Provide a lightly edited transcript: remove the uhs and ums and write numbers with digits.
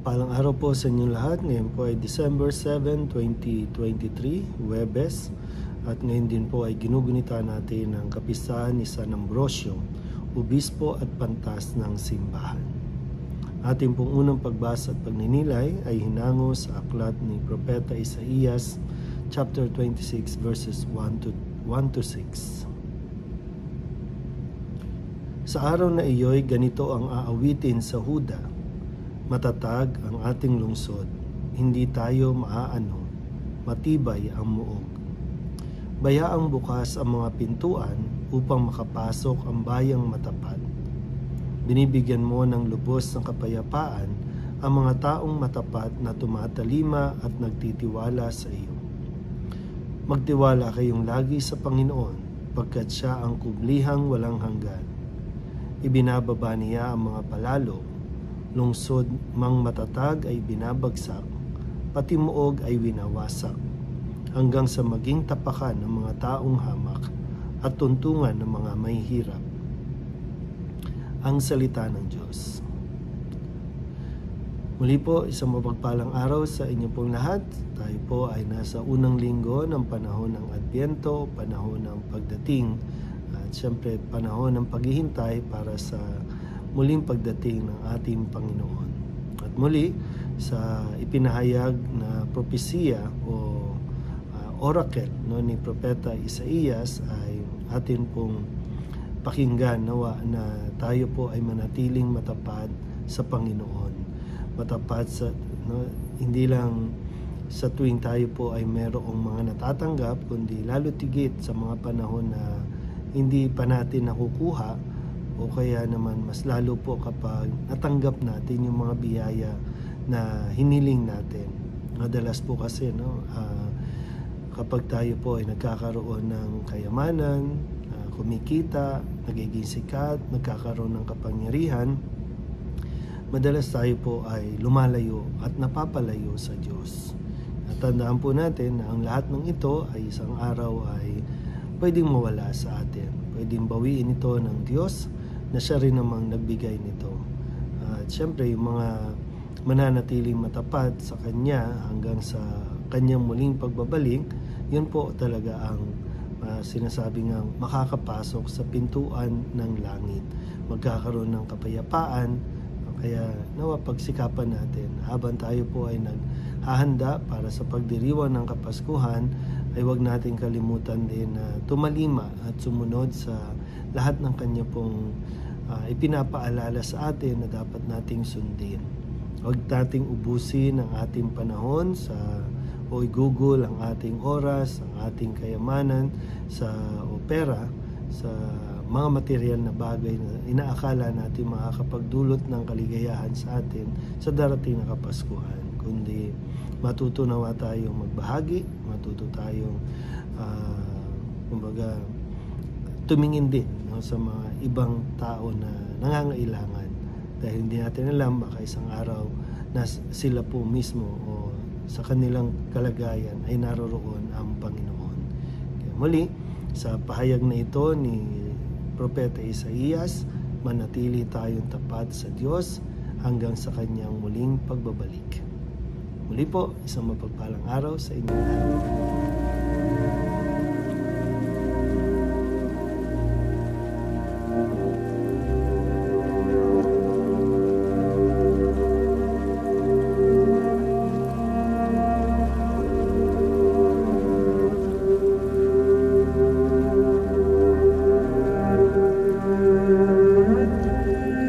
Mapagpalang araw po sa inyong lahat. Ngayon po ay December 7, 2023, Huwebes. At ngayon din po ay ginugunita natin ang kapistahan ni San Ambrosio, obispo at pantas ng simbahan. Ating pong unang pagbasa at pagninilay ay hinango sa aklat ni Propeta Isaías, chapter 26, verses 1 to 6. Sa araw na iyo'y ganito ang aawitin sa Huda. Matatag ang ating lungsod, hindi tayo maaano, matibay ang muog. Bayaang bukas ang mga pintuan upang makapasok ang bayang matapat. Binibigyan mo ng lubos ng kapayapaan ang mga taong matapat na tumatalima at nagtitiwala sa iyo. Magtiwala kayong lagi sa Panginoon, pagkat siya ang kublihang walang hanggan. Ibinababa niya ang mga palalo, lungsod mang matatag ay binabagsak, pati muog ay winawasak, hanggang sa maging tapakan ng mga taong hamak at tuntungan ng mga mahihirap. Ang salita ng Diyos. Muli po, isang mapagpalang araw sa inyo pong lahat. Tayo po ay nasa unang linggo ng panahon ng Adbyento, panahon ng pagdating, at siyempre panahon ng paghihintay para sa muling pagdating ng ating Panginoon. At muli, sa ipinahayag na propesiya o oracle ni Propeta Isaías ay atin pong pakinggan nawa na tayo po ay manatiling matapat sa Panginoon. Matapat sa hindi lang sa tuwing tayo po ay merong mga natatanggap, kundi lalo tigit sa mga panahon na hindi pa natin nakukuha, o kaya naman mas lalo po kapag natanggap natin yung mga biyaya na hiniling natin. Madalas po kasi kapag tayo po ay nagkakaroon ng kayamanan, kumikita, nagiging sikat, nagkakaroon ng kapangyarihan, madalas tayo po ay lumalayo at napapalayo sa Diyos. At tandaan po natin na ang lahat ng ito ay isang araw ay pwedeng mawala sa atin. Pwedeng bawiin ito ng Diyos na siya rin namang nagbigay nito. At syempre, yung mga mananatiling matapat sa Kanya hanggang sa Kanyang muling pagbabalik, yun po talaga ang sinasabi nga makakapasok sa pintuan ng langit. Magkakaroon ng kapayapaan, kaya nawa pagsikapan natin habang tayo po ay naghahanda para sa pagdiriwang ng Kapaskuhan, ay huwag natin kalimutan din na tumalima at sumunod sa lahat ng Kanya pong ipinapaalala sa atin na dapat nating sundin. Huwag nating ubusin ang ating panahon o igugol ang ating oras, ang ating kayamanan sa opera, sa mga material na bagay na inaakala natin makakapagdulot ng kaligayahan sa atin sa darating na Kapaskuhan. Kundi matutunawa tayong magbahagi, matuto tayong tumingin din sa mga ibang tao na nangangailangan, dahil hindi natin alam, baka isang araw na sila po mismo o sa kanilang kalagayan ay naroroon ang Panginoon. Kaya muli, sa pahayag na ito ni Propeta Isaías, manatili tayong tapat sa Diyos hanggang sa Kanyang muling pagbabalik. Muli po, isang mapagpalang araw sa inyong lahat.